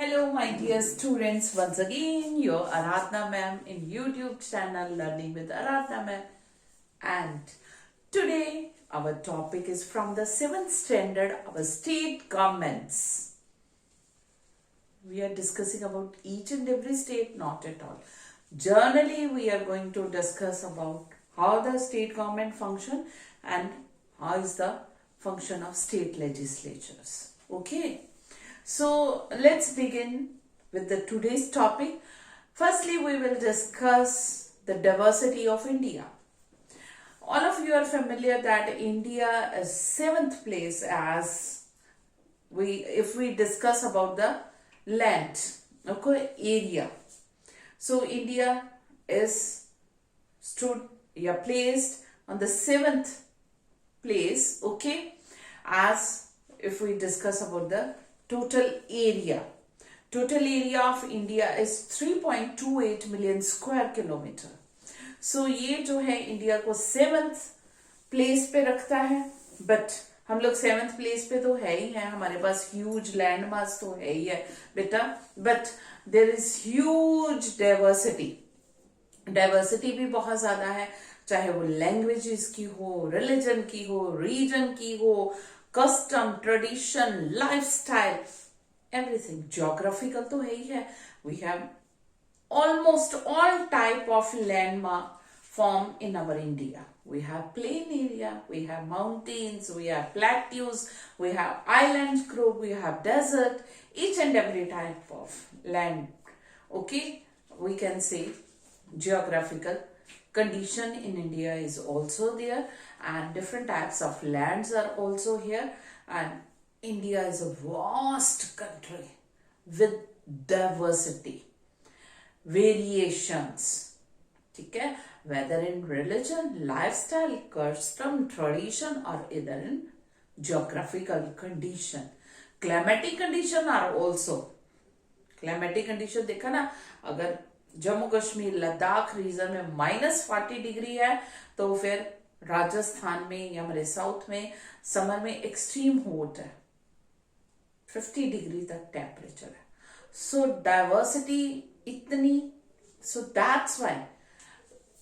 Hello, my dear students. Once again, your Aradhna ma'am in YouTube channel Learning with Aradhna ma'am. And today, our topic is from the 7th standard, our state governments. We are discussing about each and every state, not at all. Generally, we are going to discuss about how the state government function and how is the function of state legislatures. Okay. So let's begin with the today's topic. Firstly, we will discuss the diversity of India. All of you are familiar that India is 7th place as if we discuss about the land, okay, area. So India is placed on the 7th place, okay, as if we discuss about the total area. Total area of India is 3.28 million square kilometer. So ये जो है India को 7th place पे रखता है. But हम लोग 7th place पे तो है ही है, हमारे पास ह्यूज लैंड मास तो है ही है बेटा. But there is huge diversity भी बहुत ज्यादा है, चाहे वो लैंग्वेजेस की हो, रिलीजन की हो, रीजन की हो, custom, tradition, lifestyle, everything. Geographical तो है ही है. We have almost all type of landmark form in our India. We have plain area, we have mountains, we have plateaus, we have island group, we have desert, each and every type of land. Okay, we can say geographical condition in India is also there, and different types of lands are also here. And India is a vast country with diversity, variations, ठीक है, whether in religion, lifestyle, custom, tradition, or either in geographical condition. Climatic condition are also. Climatic condition देखा ना, अगर Jammu Kashmir Ladakh reason में -40 degree है तो फिर राजस्थान में या हमारे साउथ में समर में एक्सट्रीम हॉट है, 50 डिग्री तक टेम्परेचर है. सो डाइवर्सिटी इतनी, सो दैट्स वाई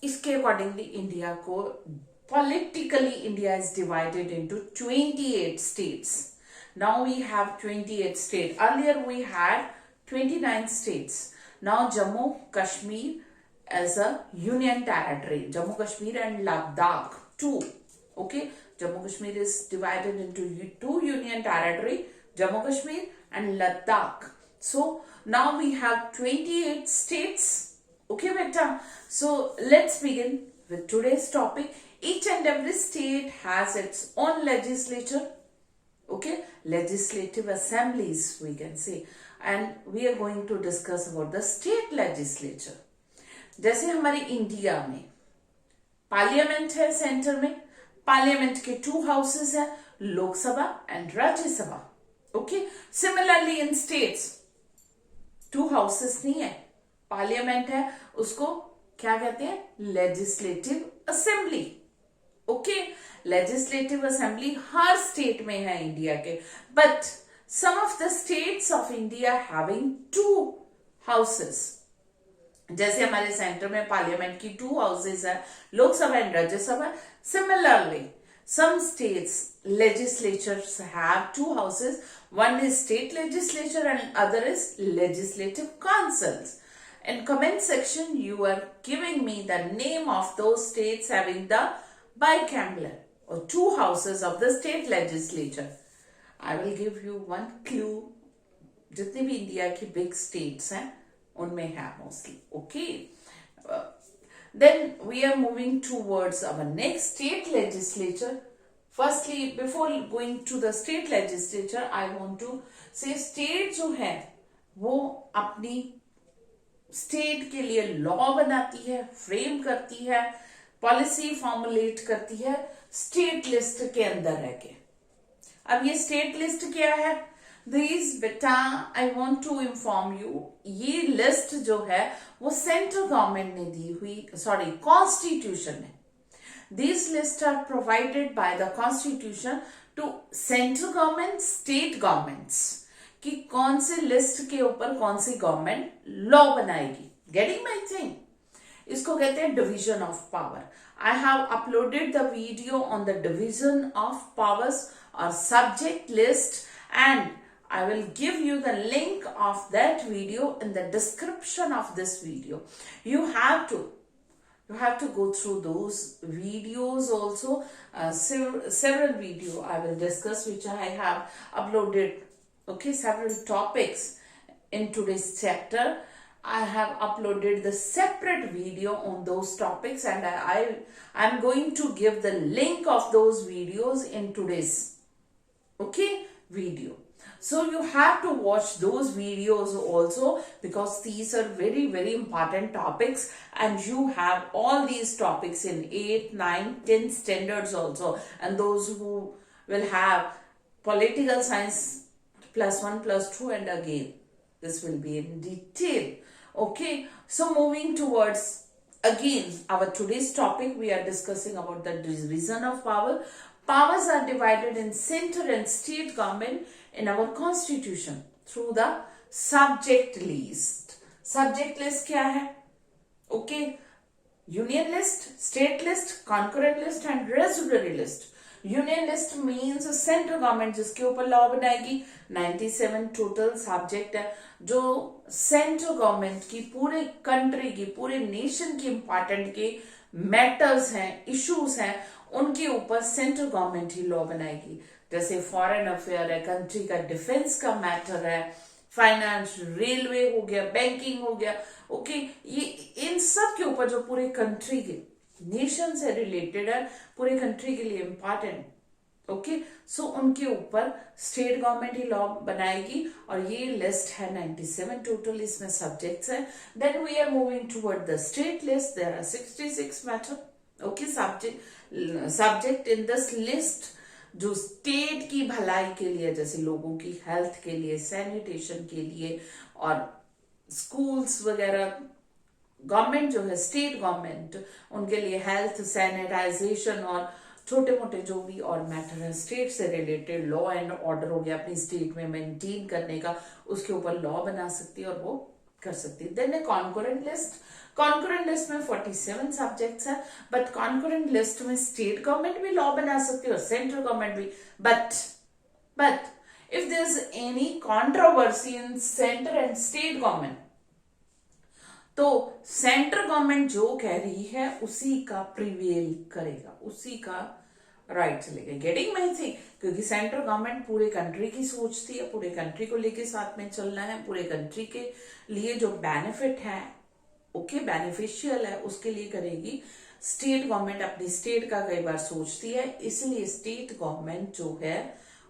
इसके अकॉर्डिंगली इंडिया को politically India is divided into 28 states. Now we have 28 states. Earlier we had 29 states. Now Jammu Kashmir as a union territory, Jammu Kashmir and Ladakh too. Okay, Jammu Kashmir is divided into two union territory, Jammu Kashmir and Ladakh. So now we have 28 states. Okay beta, so let's begin with today's topic. Each and every state has its own legislature, okay, legislative assemblies we can say, and we are going to discuss about the state legislature. जैसे हमारे India में parliament है, centre में parliament के 2 houses है, Lok Sabha and Rajya Sabha. Okay, similarly in states 2 houses नहीं है, parliament है, उसको क्या कहते हैं, legislative assembly. Okay, legislative assembly हर स्टेट में है इंडिया के. But some of the states of India having 2 houses. जैसे हमारे सेंटर में पार्लियामेंट की 2 हाउसेस है, Lok Sabha and Rajya Sabha. Similarly some states legislatures have 2 houses. One is state legislature and other is legislative councils. In comment section you are giving me the name of those states having the bicameral or 2 houses of the state legislature. I will give you one clue. जितने भी India की big states हैं उनमें है mostly. Okay. Then we are moving towards our next state legislature. Firstly, before going to the state legislature, I want to say state जो है वो अपनी state के लिए law बनाती है, frame करती है, policy formulate करती है state list के अंदर रह के. अब ये state list क्या है? These बेटा I want to inform you, ये लिस्ट जो है वो सेंट्रल गवर्नमेंट ने दी हुई, सॉरी कॉन्स्टिट्यूशन ने. These lists are provided by the constitution to central government, state governments. कि कौन से लिस्ट के ऊपर कौन सी गवर्नमेंट लॉ बनाएगी. Getting my thing. इसको कहते हैं division of power. I have uploaded the video on the division of powers और subject list, and I will give you the link of that video in the description of this video. You have to go through those videos also. Several video I will discuss which I have uploaded. Okay, several topics in today's chapter. I have uploaded the separate video on those topics, and I'm going to give the link of those videos in today's video. So you have to watch those videos also, because these are very, very important topics, and you have all these topics in 8, 9, 10 standards also, and those who will have political science +1, +2, and again this will be in detail. Okay, so moving towards again our today's topic, we are discussing about the division of power. Powers are divided in center and state government in our constitution through the subject list. Subject list क्या है? Okay, union list, state list, concurrent list and residuary list. Union list means central government जिसके ऊपर law बनाएगी. 97 total subject है जो central government की, पूरे country की, पूरे नेशन की इंपॉर्टेंट के मैटर्स हैं, इश्यूज हैं, उनके ऊपर सेंट्रल गवर्नमेंट ही लॉ बनाएगी. जैसे फॉरेन अफेयर है, कंट्री का डिफेंस का मैटर है, फाइनेंस, रेलवे हो गया, बैंकिंग हो गया. ओके, ये इन सब के ऊपर जो पूरे कंट्री के, नेशन से रिलेटेड है, पूरे कंट्री के लिए इंपॉर्टेंट. ओके, सो उनके ऊपर स्टेट गवर्नमेंट ही लॉ बनाएगी. और ये लिस्ट है 97 टोटल, इसमें सब्जेक्ट्स है. Then we are moving toward the state list. There are 66 matter. Okay, subject in this list जो स्टेट की भलाई के लिए, जैसे लोगों की हेल्थ के लिए, सैनिटेशन के लिए, और स्कूल्स वगैरह, गवर्नमेंट जो है स्टेट गवर्नमेंट, उनके लिए हेल्थ, सैनिटाइजेशन और छोटे मोटे जो भी और मैटर है स्टेट से रिलेटेड, लॉ एंड ऑर्डर हो गया अपनी स्टेट में मेंटेन करने का, उसके ऊपर लॉ बना सकती है और वो कर सकती है. Then concurrent list. Concurrent list में 47 सब्जेक्ट्स है, बट कॉन्करेंट लिस्ट में स्टेट गवर्नमेंट भी लॉ बना सकती है और सेंट्रल गवर्नमेंट भी. But if there is any controversy in centre and state government, तो सेंट्रल गवर्नमेंट जो कह रही है उसी का प्रिवेल करेगा, उसी का राइट चलेगा. Getting my thing. क्योंकि सेंट्रल गवर्नमेंट पूरे कंट्री की सोचती है, पूरे कंट्री को लेके साथ में चलना है, पूरे कंट्री के लिए जो बेनिफिट है, ओके, बेनिफिशियल है, उसके लिए करेगी. स्टेट गवर्नमेंट अपनी स्टेट का कई बार सोचती है, इसलिए स्टेट गवर्नमेंट जो है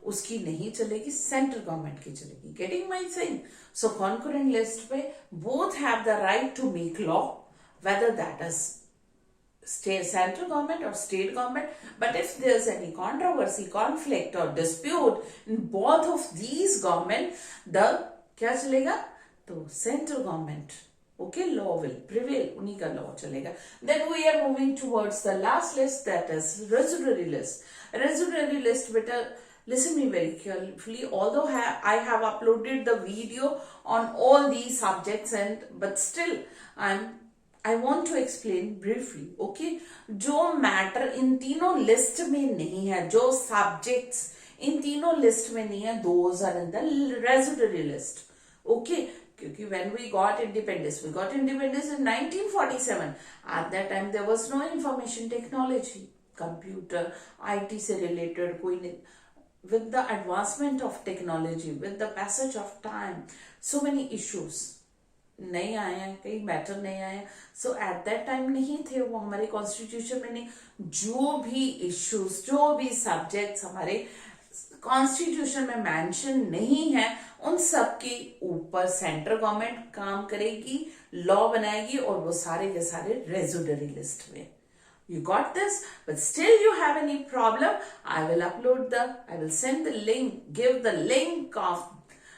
उसकी नहीं चलेगी, सेंट्रल गवर्नमेंट की चलेगी. Getting my thing. So concurrent list पे both have the right to make law, whether that is central government or state government. But if there's any controversy, conflict or dispute in both of these government, the क्या चलेगा? तो central government, okay, law will prevail, उन्हीं का law चलेगा. Then we are moving towards the last list, that is residuary list. Residuary list, beta, listen me very carefully. Although I have uploaded the video on all these subjects, but still I want to explain briefly. Okay, जो matter in तीनों list में नहीं है, जो subjects in तीनों list में नहीं है, those are in the residuary list. Okay, क्योंकि when we got independence in 1947. At that time there was no information technology, computer, IT से related कोई नहीं. With the advancement of technology, with the passage of time, so many issues नहीं आए हैं, कई matter नहीं आए. सो एट दैट टाइम नहीं थे वो, हमारे कॉन्स्टिट्यूशन में नहीं. जो भी इश्यूज, जो भी सब्जेक्ट्स हमारे कॉन्स्टिट्यूशन में मेंशन नहीं है, उन सब के ऊपर सेंट्रल गवर्नमेंट काम करेगी, लॉ बनाएगी, और वो सारे के सारे रेजिडरी लिस्ट में. You got this? But still you have any problem, I will send the link, give the link of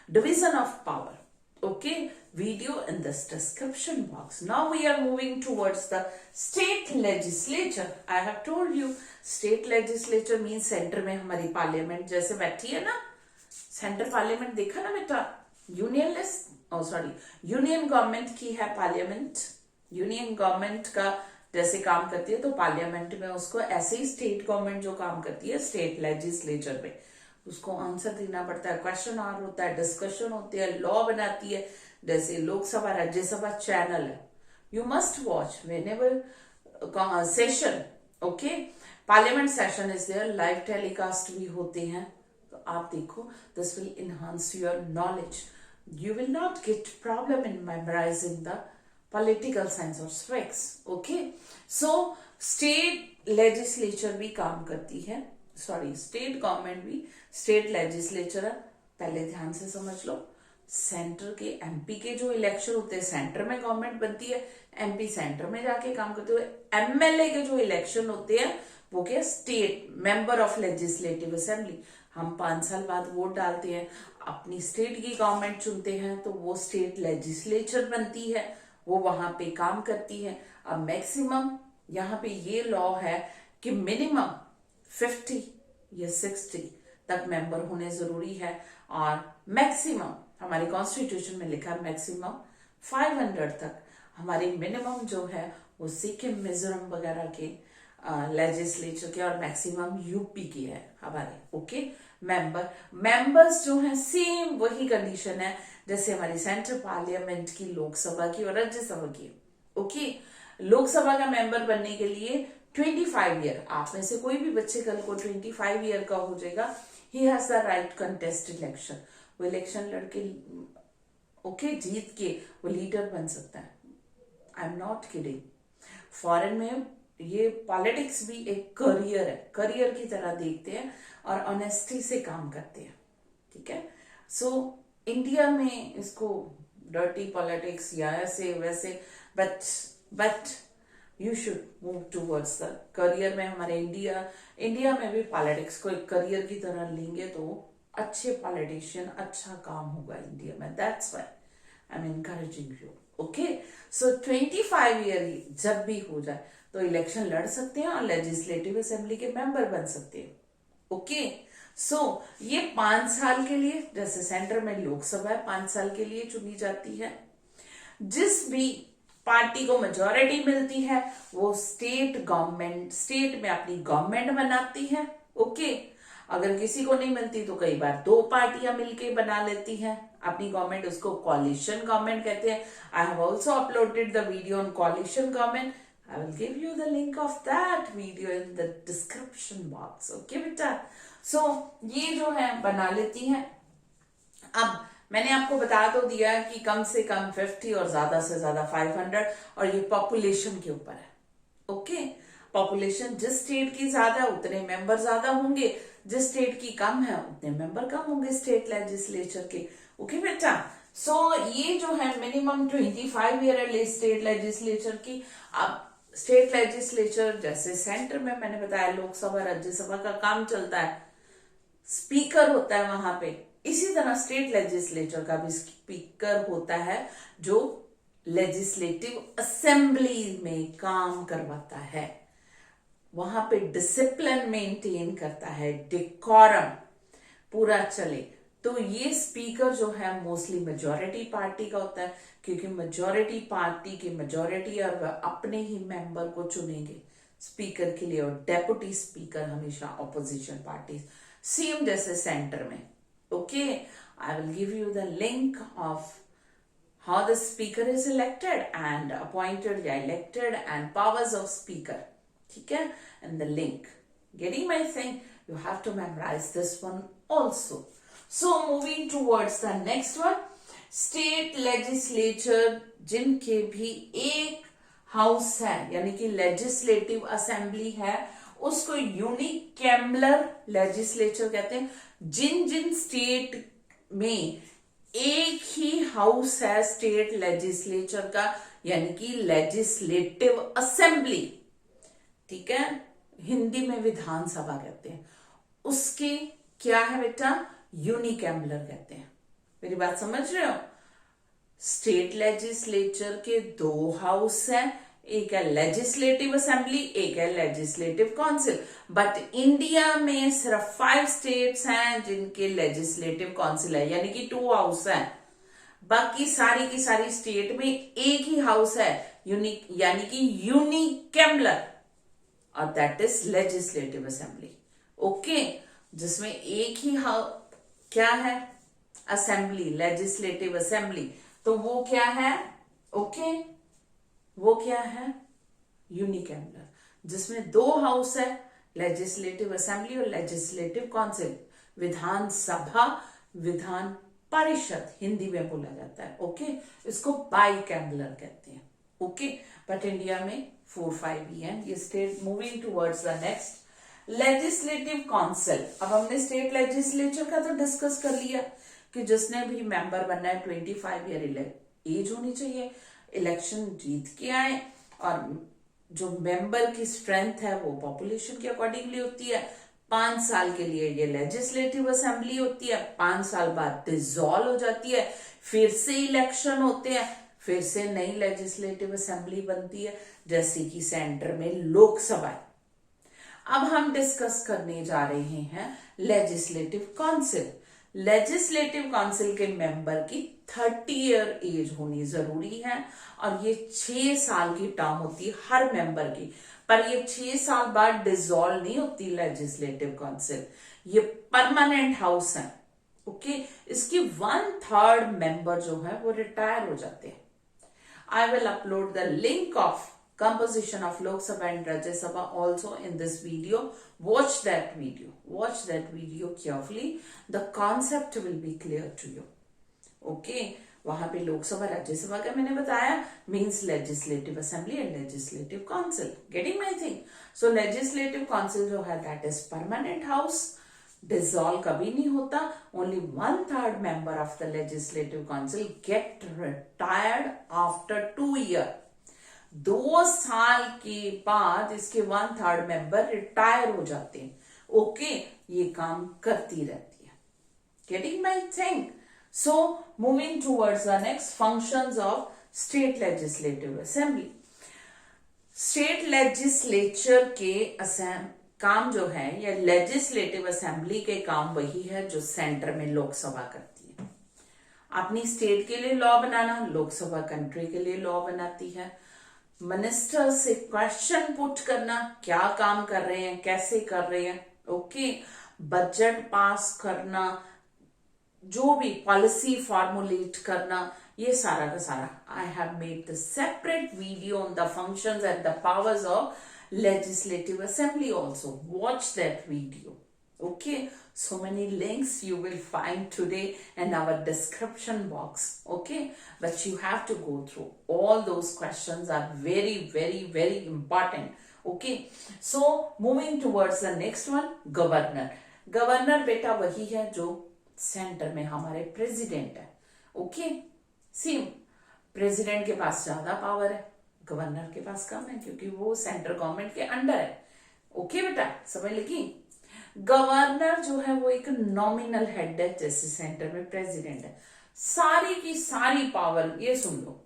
division of power, okay, video in this description box. Now we are moving towards the state legislature. I have told you state legislature means center में हमारी parliament जैसे बैठी है ना, central parliament देखा ना बेटा, union list sorry union government की है पार्लियामेंट, यूनियन गवर्नमेंट का जैसे काम करती है तो पार्लियामेंट में उसको ऐसे ही स्टेट गवर्नमेंट जो काम करती है स्टेट लेजिस्लेचर में उसको आंसर देना पड़ता है, क्वेश्चन आवर होता है, डिस्कशन होती है, लॉ बनाती है, जैसे लोकसभा राज्यसभा चैनल है, you must watch whenever session, okay, parliament session is there, live telecast भी होते हैं, तो आप देखो, this will enhance your knowledge, you will not get problem in memorizing the political science or civics, okay? So state legislature भी काम करती है, सॉरी स्टेट गवर्नमेंट भी स्टेट लेजिस्लेचर है, पहले ध्यान से समझ लो, सेंटर के एमपी के जो इलेक्शन होते हैं सेंटर में गवर्नमेंट बनती है, एमपी सेंटर में जाके काम करते हुए, एमएलए के जो इलेक्शन होते हैं वो क्या state member of legislative assembly, हम 5 साल बाद वोट डालते हैं, अपनी स्टेट की गवर्नमेंट चुनते हैं तो वो स्टेट लेजिस्लेचर बनती है, वो वहां पे काम करती है। अब मैक्सिमम यहाँ पे ये लॉ है कि मिनिमम 50 या 60 तक मेंबर होने जरूरी है, और मैक्सिमम हमारे कॉन्स्टिट्यूशन में लिखा है मैक्सिमम 500 तक, हमारी मिनिमम जो है वो सिक्किम मिजोरम वगैरह के लेजिस्लेचर के, और मैक्सिमम यूपी की है हमारे, ओके। मेंबर्स जो है सेम वही कंडीशन है जैसे हमारी सेंट्रल पार्लियामेंट की, लोकसभा की और राज्यसभा की, ओके। लोकसभा का मेंबर बनने के लिए 25 ईयर, आप में से कोई भी बच्चे कल को 25 ईयर का हो जाएगा, he has the right contest election, वो इलेक्शन लड़के ओके जीत के वो लीडर बन सकता है, I am not kidding. Foreign में ये पॉलिटिक्स भी एक करियर है, करियर की तरह देखते हैं और ऑनेस्टी से काम करते हैं, ठीक है। सो इंडिया में इसको डर्टी पॉलिटिक्स या ऐसे वैसे, but you should move towards the career में, हमारे इंडिया में भी पॉलिटिक्स को एक करियर की तरह लेंगे तो अच्छे पॉलिटिशियन, अच्छा काम होगा इंडिया में, that's why I am encouraging you, okay. So 25 year जब भी हो जाए तो इलेक्शन लड़ सकते हैं और लेजिस्लेटिव असेंबली के मेंबर बन सकते हैं, ओके। सो ये 5 साल के लिए, जैसे सेंटर में लोकसभा है 5 साल के लिए चुनी जाती है, जिस भी पार्टी को मेजोरिटी मिलती है वो स्टेट में अपनी गवर्नमेंट बनाती है, ओके। अगर किसी को नहीं मिलती तो कई बार 2 पार्टियां मिलके बना लेती हैं अपनी गवर्नमेंट, उसको कॉलिशन गवर्नमेंट कहते हैं। I have also uploaded the video on coalition government, I will give you the link of that video in the description box, okay बेटा। So ये जो है बना लेती हैं। अब मैंने आपको बता तो दिया कि कम से कम 50 और ज्यादा से ज्यादा 500, और ये पॉपुलेशन के ऊपर है, ओके। पॉपुलेशन जिस स्टेट की ज्यादा उतने मेंबर ज्यादा होंगे, जिस स्टेट की कम है उतने मेंबर कम होंगे स्टेट लेजिस्लेचर के, ओके बेटा। सो ये जो है मिनिमम 25 ईयर है स्टेट लेजिस्लेचर की। अब स्टेट लेजिस्लेचर जैसे सेंटर में मैंने बताया लोकसभा राज्यसभा का काम चलता है, स्पीकर होता है वहां पे, इसी तरह स्टेट लेजिस्लेचर का भी स्पीकर होता है जो लेजिस्लेटिव असेंबली में काम करवाता है, वहां पे डिसिप्लिन मेंटेन करता है, डेकोरम पूरा चले। तो ये स्पीकर जो है मोस्टली मेजॉरिटी पार्टी का होता है, क्योंकि मेजॉरिटी पार्टी की मेजॉरिटी और वह अपने ही मेंबर को चुनेंगे स्पीकर के लिए, और डेप्यूटी स्पीकर हमेशा ऑपोजिशन पार्टी, सेम जैसे सेंटर में, okay. I will give you the link of how the speaker is elected and appointed या elected and powers of speaker, ठीक है, and the link, getting my thing, you have to memorise this one also. So moving towards the next one, state legislature जिनके भी एक house है यानी कि legislative assembly है, उसको यूनिकैम्बलर लेजिस्लेचर कहते हैं। जिन जिन स्टेट में एक ही हाउस है स्टेट लेजिस्लेचर का, यानी कि लेजिस्लेटिव असेंबली, ठीक है, हिंदी में विधानसभा कहते हैं, उसके क्या है बेटा, यूनिकैम्बलर कहते हैं। मेरी बात समझ रहे हो? स्टेट लेजिस्लेचर के 2 हाउस हैं, एक है लेजिस्लेटिव असेंबली, एक है लेजिस्लेटिव काउंसिल। बट इंडिया में सिर्फ 5 स्टेट्स हैं जिनके लेजिस्लेटिव काउंसिल है, यानी कि 2 हाउस है। बाकी सारी की सारी स्टेट में एक ही हाउस है, यूनिक, यानी कि यूनिकैमुलर, और that is legislative assembly. Okay, जिसमें एक ही क्या है, असेंबली, लेजिस्लेटिव असेंबली। तो वो क्या है, ओके, वो क्या है, यूनिकैमुलर, जिसमें 2 हाउस है, लेजिस्लेटिव असेंबली और लेजिस्लेटिव काउंसिल। विधानसभा, विधान परिषद हिंदी में बोला जाता है। ओके, इसको बाइकैमुलर कहते हैं। ओके, बट इंडिया में 4-5 ही है ये state. Moving towards the next, legislative council. अब हमने स्टेट लेजिस्लेचर का तो डिस्कस कर लिया कि जिसने भी मेंबर बनना है 25 ईयर एज होनी चाहिए, इलेक्शन जीत के आए, और जो मेंबर की स्ट्रेंथ है वो पॉपुलेशन के अकॉर्डिंगली होती है। 5 साल के लिए ये लेजिस्लेटिव असेंबली होती है, 5 साल बाद डिसॉल्व हो जाती है, फिर से इलेक्शन होते हैं, फिर से नई लेजिस्लेटिव असेंबली बनती है, जैसे कि सेंटर में लोकसभा। अब हम डिस्कस करने जा रहे हैं लेजिस्लेटिव काउंसिल। लेजिस्लेटिव काउंसिल के मेंबर की 30 ईयर एज होनी जरूरी है, और ये 6 साल की टर्म होती है हर मेंबर की। पर ये 6 साल बाद डिसॉल्व नहीं होती लेजिस्लेटिव काउंसिल, ये परमानेंट हाउस है। ओके, इसकी 1/3 मेंबर जो है वो रिटायर हो जाते हैं। I will upload the link of composition of Lok Sabha and Rajya Sabha also in this video. Watch that video. Watch that video carefully. The concept will be clear to you. Okay. वहां पे लोकसभा राज्यसभा का मैंने बताया, means legislative assembly and legislative council. Getting my thing? So legislative council जो है that is permanent house, dissolve कभी नहीं होता। Only 1/3 member of the legislative council get retired after 2 year. 2 साल के बाद इसके 1/3 मेंबर रिटायर हो जाते हैं। ओके, ये काम करती रहती है। Getting my thing? So moving towards the next, functions of state legislative assembly. State legislature के काम जो है, या लेजिस्लेटिव असेंबली के काम वही है जो सेंटर में लोकसभा करती है। अपनी स्टेट के लिए लॉ बनाना, लोकसभा कंट्री के लिए लॉ बनाती है। मिनिस्टर से क्वेश्चन पुट करना, क्या काम कर रहे हैं, कैसे कर रहे हैं। ओके, बजट पास करना, जो भी पॉलिसी फॉर्मुलेट करना, ये सारा का सारा। I have made the separate video on the functions and the powers of legislative assembly also. Watch that video. Okay, so many links you will find today in our description box. Okay, but you have to go through all those questions are very very very important. Okay, so moving towards the next one, governor. Governor बेटा वही है जो centre में हमारे president है। Okay, same, president के पास ज्यादा power है, गवर्नर के पास कम है, क्योंकि वो सेंट्रल गवर्नमेंट के अंडर है। ओके बेटा, समझ लगी? गवर्नर जो है वो एक नॉमिनल हेड है, जैसे सेंटर में प्रेसिडेंट है। सारी की सारी पावर, ये सुन लो,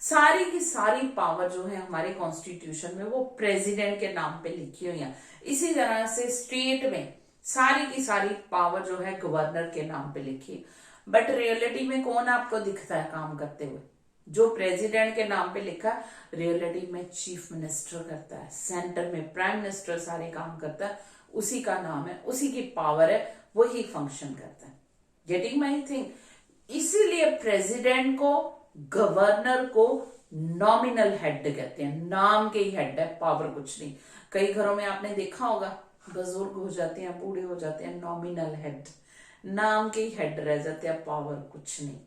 सारी की सारी पावर जो है हमारे कॉन्स्टिट्यूशन में वो प्रेसिडेंट के नाम पे लिखी हुई है। इसी तरह से स्टेट में सारी की सारी पावर जो है गवर्नर के नाम पे लिखी है। बट रियलिटी में कौन आपको दिखता है काम करते हुए? जो प्रेसिडेंट के नाम पे लिखा, रियलिटी में चीफ मिनिस्टर करता है, सेंटर में प्राइम मिनिस्टर सारे काम करता है, उसी का नाम है, उसी की पावर है, वही फंक्शन करता है। Getting my thing? इसीलिए प्रेसिडेंट को, गवर्नर को नॉमिनल हेड कहते हैं, नाम के ही हेड है, पावर कुछ नहीं। कई घरों में आपने देखा होगा, बुजुर्ग हो जाते हैं, बूढ़े हो जाते हैं, नॉमिनल हेड, नाम के ही हेड रह जाते हैं, पावर कुछ नहीं।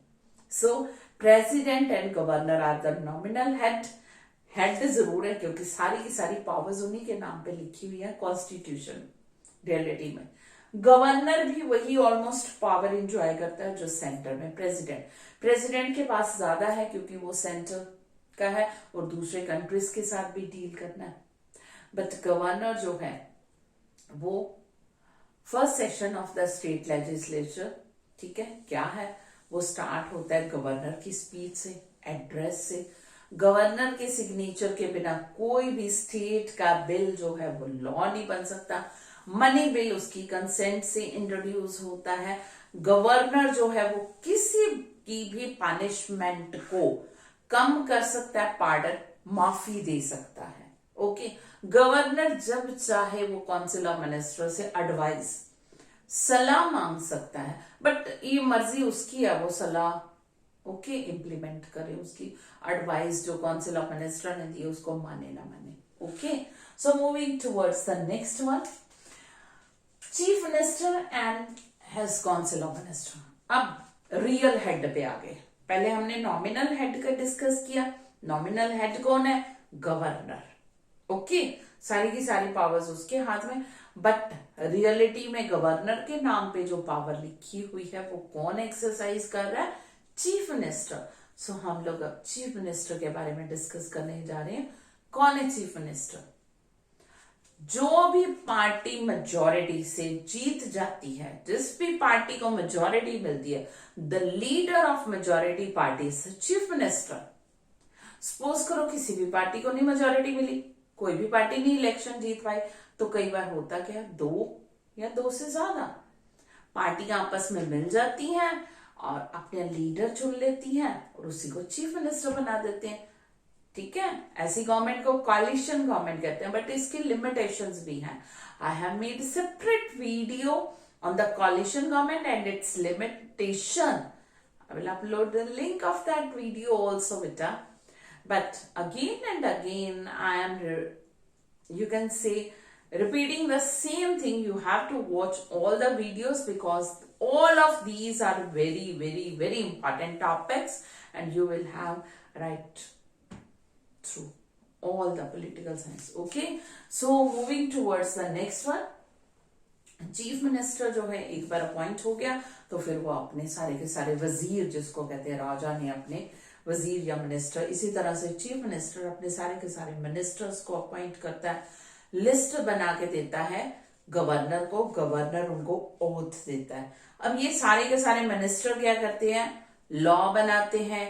So president and governor are the nominal head. Head जरूर है क्योंकि सारी की सारी पावर्स उन्हीं के नाम पे लिखी हुई है कॉन्स्टिट्यूशन। रियलिटी में गवर्नर भी वही ऑलमोस्ट पावर इंजॉय करता है जो सेंटर में प्रेसिडेंट। प्रेसिडेंट के पास ज्यादा है क्योंकि वो सेंटर का है और दूसरे कंट्रीज के साथ भी डील करना है। बट गवर्नर जो है वो first session of the state legislature, ठीक है, क्या है वो स्टार्ट होता है गवर्नर की स्पीच से, एड्रेस से। गवर्नर के सिग्नेचर के बिना कोई भी स्टेट का बिल जो है वो लॉ नहीं बन सकता। मनी बिल उसकी कंसेंट से इंट्रोड्यूस होता है। गवर्नर जो है वो किसी की भी पनिशमेंट को कम कर सकता है, पार्डन, माफी दे सकता है। ओके, गवर्नर जब चाहे वो काउंसिल ऑफ मिनिस्टर से एडवाइस, सलाह मांग सकता है, बट ये मर्जी उसकी है, वो सलाह ओके इम्प्लीमेंट करे, उसकी एडवाइस जो काउंसिल ऑफ मिनिस्टर ने दी उसको माने ना माने। Okay, so moving towards the next one, chief minister and his council of minister. अब रियल हेड पे आ गए। पहले हमने नॉमिनल हेड का डिस्कस किया। नॉमिनल हेड कौन है? गवर्नर। ओके, सारी की सारी पावर्स उसके हाथ में, बट रियलिटी में गवर्नर के नाम पे जो पावर लिखी हुई है वो कौन एक्सरसाइज कर रहा है? Chief minister. सो हम लोग अब चीफ मिनिस्टर के बारे में डिस्कस करने जा रहे हैं। कौन है चीफ मिनिस्टर? जो भी पार्टी मेजोरिटी से जीत जाती है, जिस भी पार्टी को मेजोरिटी मिलती है, the leader of majority party is chief minister. Suppose करो किसी भी पार्टी को नहीं मेजोरिटी मिली, कोई भी पार्टी नहीं इलेक्शन जीत पाई, तो कई बार होता क्या, दो या दो से ज्यादा पार्टियां आपस में मिल जाती हैं और अपने लीडर चुन लेती हैं और उसी को चीफ मिनिस्टर बना देते हैं। ठीक है, ऐसी गवर्नमेंट को कॉलिशन गवर्नमेंट कहते हैं, बट इसकी लिमिटेशंस भी हैं। I have made separate video on the coalition government and it's limitation. I will upload the link of that video also, beta. But again and again, I am, you can say, repeating the same thing. You have to watch all the videos because all of these are very, very, very important topics, and you will have right through all the political science. Okay, so moving towards the next one. Chief minister जो है एक बार appoint हो गया तो फिर वो अपने सारे के सारे वजीर, जिसको कहते हैं राजा ने अपने वजीर या मिनिस्टर, इसी तरह से चीफ मिनिस्टर अपने सारे के सारे मिनिस्टर्स को अपॉइंट करता है, लिस्ट बना के देता है गवर्नर को, गवर्नर उनको ओथ देता है। अब ये सारे के सारे मिनिस्टर क्या करते हैं? लॉ बनाते हैं,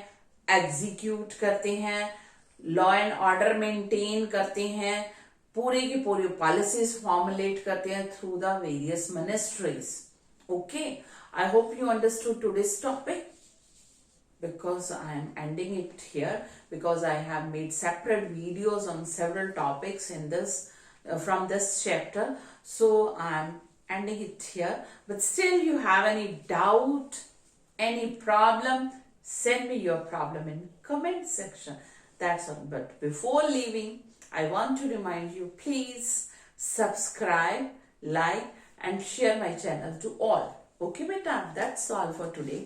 एग्जीक्यूट करते हैं, लॉ एंड ऑर्डर मेंटेन करते हैं, पूरी की पूरी पॉलिसीज फॉर्मुलेट करते हैं through the various ministries. Okay, I hope you understood today's topic because I am ending it here because I have made separate videos on several topics in this from this chapter. So I am ending it here. But still, you have any doubt, any problem, send me your problem in comment section. That's all. But before leaving, I want to remind you, please subscribe, like and share my channel to all. Okay, beta, that's all for today.